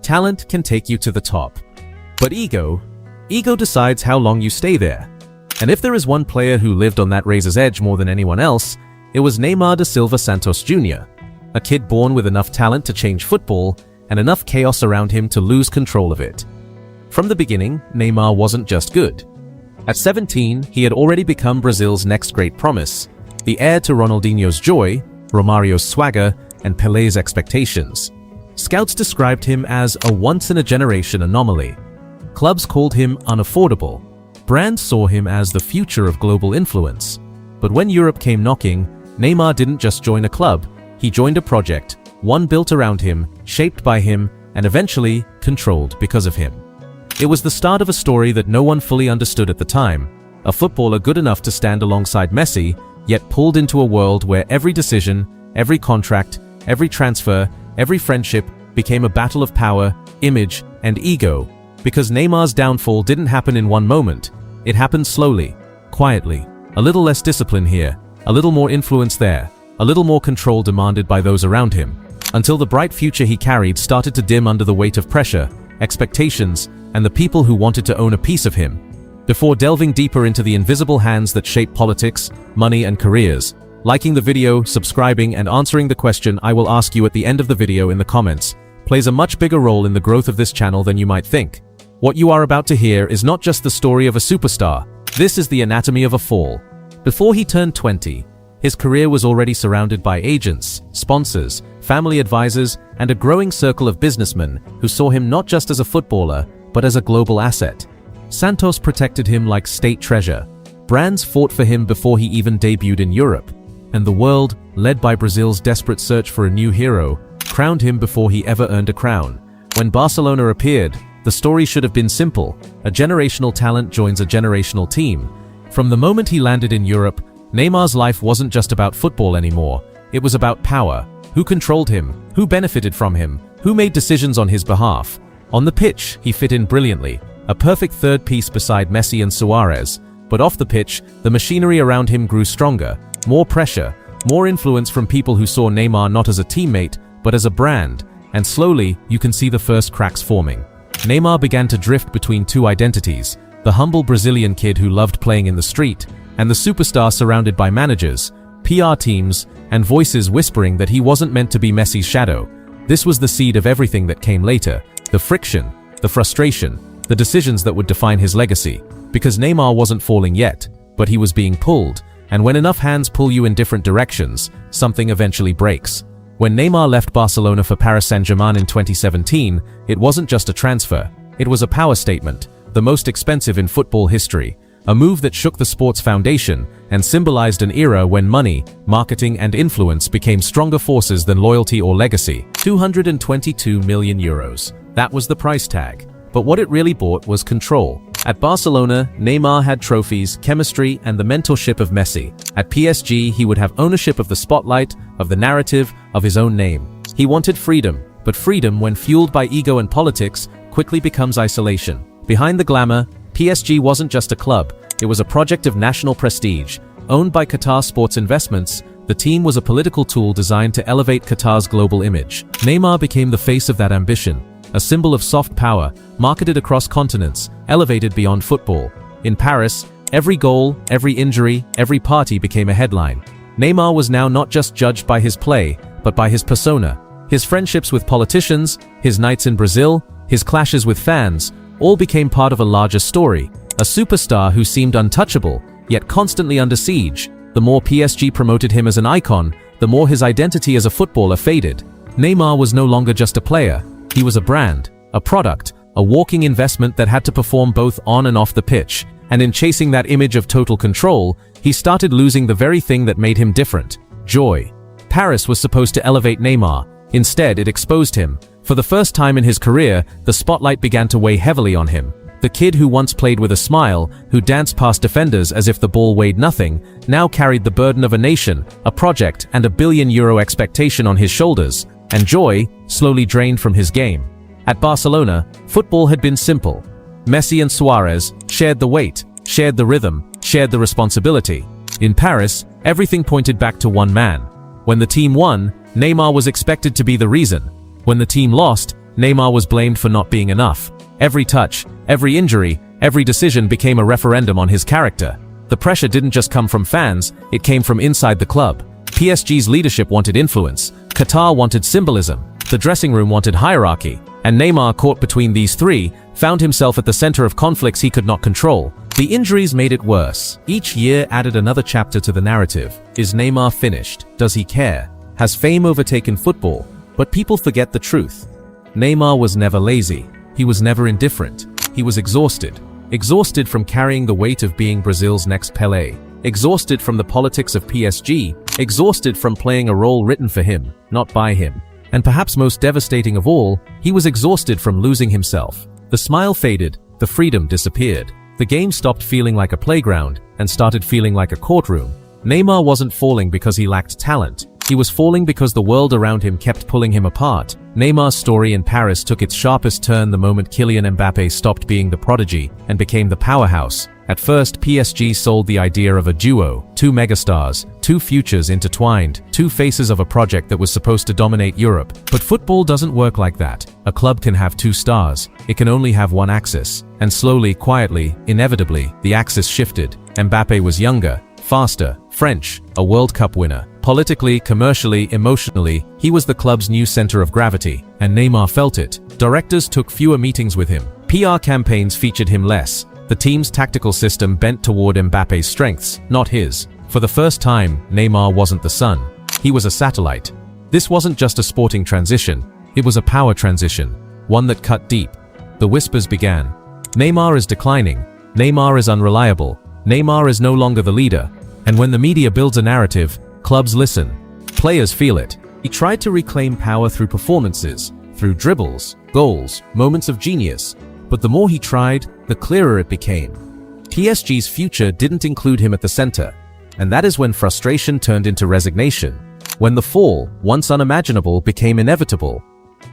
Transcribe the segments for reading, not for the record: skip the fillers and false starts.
Talent can take you to the top. But ego decides how long you stay there. And if there is one player who lived on that razor's edge more than anyone else, it was Neymar da Silva Santos Jr., a kid born with enough talent to change football and enough chaos around him to lose control of it. From the beginning, Neymar wasn't just good. At 17, he had already become Brazil's next great promise, the heir to Ronaldinho's joy, Romario's swagger, and Pelé's expectations. Scouts described him as a once-in-a-generation anomaly. Clubs called him unaffordable. Brands saw him as the future of global influence. But when Europe came knocking, Neymar didn't just join a club, he joined a project, one built around him, shaped by him, and eventually controlled because of him. It was the start of a story that no one fully understood at the time, a footballer good enough to stand alongside Messi, yet pulled into a world where every decision, every contract, every transfer, every friendship became a battle of power, image, and ego. Because Neymar's downfall didn't happen in one moment, it happened slowly, quietly. A little less discipline here, a little more influence there, a little more control demanded by those around him, until the bright future he carried started to dim under the weight of pressure, expectations, and the people who wanted to own a piece of him. Before delving deeper into the invisible hands that shape politics, money, and careers, liking the video, subscribing, and answering the question I will ask you at the end of the video in the comments plays a much bigger role in the growth of this channel than you might think. What you are about to hear is not just the story of a superstar, this is the anatomy of a fall. Before he turned 20, his career was already surrounded by agents, sponsors, family advisors, and a growing circle of businessmen who saw him not just as a footballer, but as a global asset. Santos protected him like state treasure. Brands fought for him before he even debuted in Europe. And the world, led by Brazil's desperate search for a new hero, crowned him before he ever earned a crown. When Barcelona appeared, the story should have been simple. A generational talent joins a generational team. From the moment he landed in Europe, Neymar's life wasn't just about football anymore. It was about power. Who controlled him? Who benefited from him? Who made decisions on his behalf? On the pitch, he fit in brilliantly, a perfect third piece beside Messi and Suarez. But off the pitch, the machinery around him grew stronger. More pressure, more influence from people who saw Neymar not as a teammate, but as a brand. And slowly, you can see the first cracks forming. Neymar began to drift between two identities, the humble Brazilian kid who loved playing in the street, and the superstar surrounded by managers, PR teams, and voices whispering that he wasn't meant to be Messi's shadow. This was the seed of everything that came later, the friction, the frustration, the decisions that would define his legacy. Because Neymar wasn't falling yet, but he was being pulled, and when enough hands pull you in different directions, something eventually breaks. When Neymar left Barcelona for Paris Saint-Germain in 2017, it wasn't just a transfer, it was a power statement, the most expensive in football history, a move that shook the sport's foundation and symbolized an era when money, marketing, and influence became stronger forces than loyalty or legacy. 222 million euros. That was the price tag. But what it really bought was control. At Barcelona, Neymar had trophies, chemistry, and the mentorship of Messi. At PSG, he would have ownership of the spotlight, of the narrative, of his own name. He wanted freedom, but freedom, when fueled by ego and politics, quickly becomes isolation. Behind the glamour, PSG wasn't just a club, it was a project of national prestige. Owned by Qatar Sports Investments, the team was a political tool designed to elevate Qatar's global image. Neymar became the face of that ambition, a symbol of soft power, marketed across continents, elevated beyond football. In Paris, every goal, every injury, every party became a headline. Neymar was now not just judged by his play, but by his persona. His friendships with politicians, his nights in Brazil, his clashes with fans, all became part of a larger story. A superstar who seemed untouchable, yet constantly under siege. The more PSG promoted him as an icon, the more his identity as a footballer faded. Neymar was no longer just a player. He was a brand, a product, a walking investment that had to perform both on and off the pitch. And in chasing that image of total control, he started losing the very thing that made him different: joy. Paris was supposed to elevate Neymar. Instead, it exposed him. For the first time in his career, the spotlight began to weigh heavily on him. The kid who once played with a smile, who danced past defenders as if the ball weighed nothing, now carried the burden of a nation, a project, and a billion-euro expectation on his shoulders. And joy slowly drained from his game. At Barcelona, football had been simple. Messi and Suarez shared the weight, shared the rhythm, shared the responsibility. In Paris, everything pointed back to one man. When the team won, Neymar was expected to be the reason. When the team lost, Neymar was blamed for not being enough. Every touch, every injury, every decision became a referendum on his character. The pressure didn't just come from fans, it came from inside the club. PSG's leadership wanted influence, Qatar wanted symbolism, the dressing room wanted hierarchy, and Neymar, caught between these three, found himself at the center of conflicts he could not control. The injuries made it worse. Each year added another chapter to the narrative. Is Neymar finished? Does he care? Has fame overtaken football? But people forget the truth. Neymar was never lazy. He was never indifferent. He was exhausted. Exhausted from carrying the weight of being Brazil's next Pelé. Exhausted from the politics of PSG. Exhausted from playing a role written for him, not by him. And perhaps most devastating of all, he was exhausted from losing himself. The smile faded, the freedom disappeared. The game stopped feeling like a playground and started feeling like a courtroom. Neymar wasn't falling because he lacked talent. He was falling because the world around him kept pulling him apart. Neymar's story in Paris took its sharpest turn the moment Kylian Mbappé stopped being the prodigy and became the powerhouse. At first, PSG sold the idea of a duo, two megastars, two futures intertwined, two faces of a project that was supposed to dominate Europe. But football doesn't work like that. A club can have two stars. It can only have one axis. And slowly, quietly, inevitably, the axis shifted. Mbappé was younger, faster, French, a World Cup winner. Politically, commercially, emotionally, he was the club's new center of gravity, and Neymar felt it. Directors took fewer meetings with him. PR campaigns featured him less. The team's tactical system bent toward Mbappe's strengths, not his. For the first time, Neymar wasn't the sun. He was a satellite. This wasn't just a sporting transition. It was a power transition, one that cut deep. The whispers began. Neymar is declining. Neymar is unreliable. Neymar is no longer the leader. And when the media builds a narrative, clubs listen. Players feel it. He tried to reclaim power through performances, through dribbles, goals, moments of genius. But the more he tried, the clearer it became. PSG's future didn't include him at the center. And that is when frustration turned into resignation. When the fall, once unimaginable, became inevitable.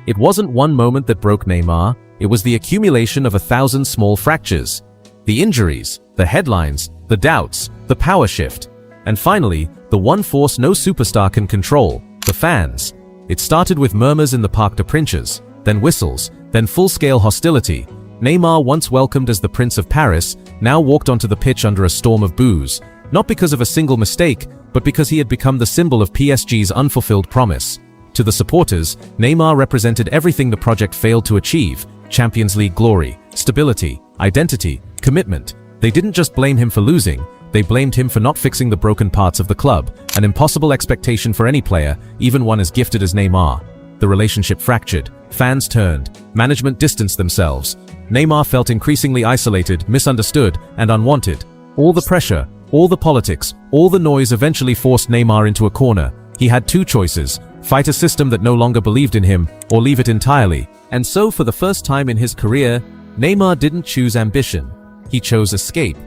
It wasn't one moment that broke Neymar. It was the accumulation of 1,000 small fractures. The injuries, the headlines, the doubts, the power shift. And finally, the one force no superstar can control, the fans. It started with murmurs in the Parc des Princes, then whistles, then full-scale hostility. Neymar, once welcomed as the Prince of Paris, now walked onto the pitch under a storm of boos, not because of a single mistake, but because he had become the symbol of PSG's unfulfilled promise. To the supporters, Neymar represented everything the project failed to achieve: Champions League glory, stability, identity, commitment. They didn't just blame him for losing, they blamed him for not fixing the broken parts of the club, an impossible expectation for any player, even one as gifted as Neymar. The relationship fractured, fans turned, management distanced themselves. Neymar felt increasingly isolated, misunderstood, and unwanted. All the pressure, all the politics, all the noise eventually forced Neymar into a corner. He had two choices: fight a system that no longer believed in him, or leave it entirely. And so, for the first time in his career, Neymar didn't choose ambition. He chose escape.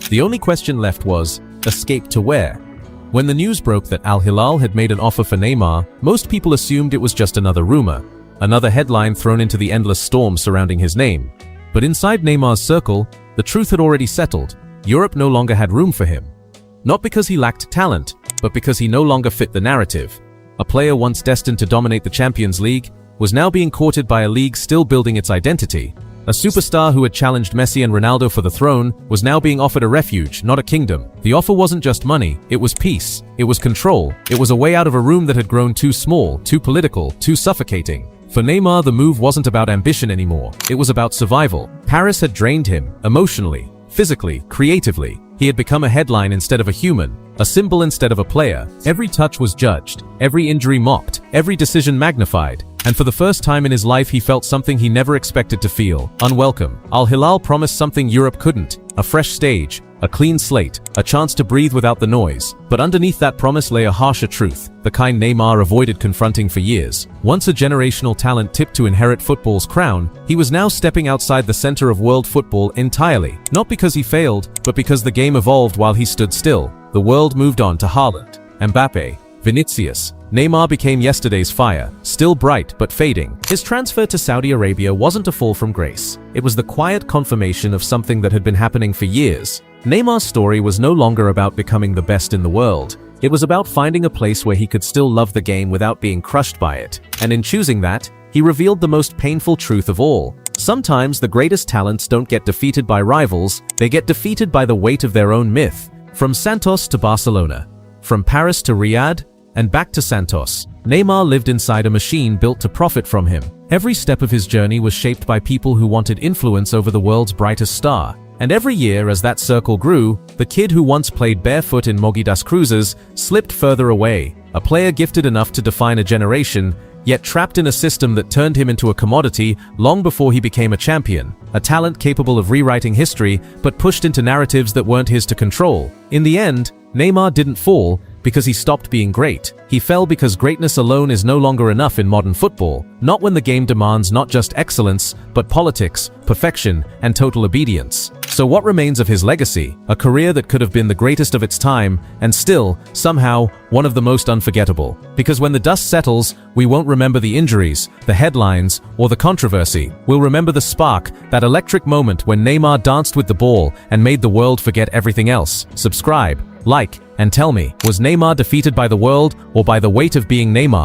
The only question left was, escape to where? When the news broke that Al Hilal had made an offer for Neymar, most people assumed it was just another rumor, another headline thrown into the endless storm surrounding his name. But inside Neymar's circle, the truth had already settled. Europe no longer had room for him. Not because he lacked talent, but because he no longer fit the narrative. A player once destined to dominate the Champions League was now being courted by a league still building its identity. A superstar who had challenged Messi and Ronaldo for the throne was now being offered a refuge, not a kingdom. The offer wasn't just money, it was peace, it was control, it was a way out of a room that had grown too small, too political, too suffocating. For Neymar, the move wasn't about ambition anymore, it was about survival. Paris had drained him, emotionally, physically, creatively. He had become a headline instead of a human, a symbol instead of a player. Every touch was judged, every injury mocked, every decision magnified. And for the first time in his life, he felt something he never expected to feel: unwelcome. Al Hilal promised something Europe couldn't: a fresh stage, a clean slate, a chance to breathe without the noise. But underneath that promise lay a harsher truth, the kind Neymar avoided confronting for years. Once a generational talent tipped to inherit football's crown, he was now stepping outside the center of world football entirely. Not because he failed, but because the game evolved while he stood still. The world moved on to Haaland, Mbappé, Vinicius. Neymar became yesterday's fire, still bright but fading. His transfer to Saudi Arabia wasn't a fall from grace. It was the quiet confirmation of something that had been happening for years. Neymar's story was no longer about becoming the best in the world. It was about finding a place where he could still love the game without being crushed by it. And in choosing that, he revealed the most painful truth of all. Sometimes the greatest talents don't get defeated by rivals, they get defeated by the weight of their own myth. From Santos to Barcelona, from Paris to Riyadh, and back to Santos, Neymar lived inside a machine built to profit from him. Every step of his journey was shaped by people who wanted influence over the world's brightest star. And every year, as that circle grew, the kid who once played barefoot in Mogi das Cruzes slipped further away, a player gifted enough to define a generation, yet trapped in a system that turned him into a commodity long before he became a champion, a talent capable of rewriting history but pushed into narratives that weren't his to control. In the end, Neymar didn't fall because he stopped being great. He fell because greatness alone is no longer enough in modern football, not when the game demands not just excellence, but politics, perfection, and total obedience. So what remains of his legacy? A career that could have been the greatest of its time, and still, somehow, one of the most unforgettable. Because when the dust settles, we won't remember the injuries, the headlines, or the controversy. We'll remember the spark, that electric moment when Neymar danced with the ball and made the world forget everything else. Subscribe, like, and tell me, was Neymar defeated by the world or by the weight of being Neymar?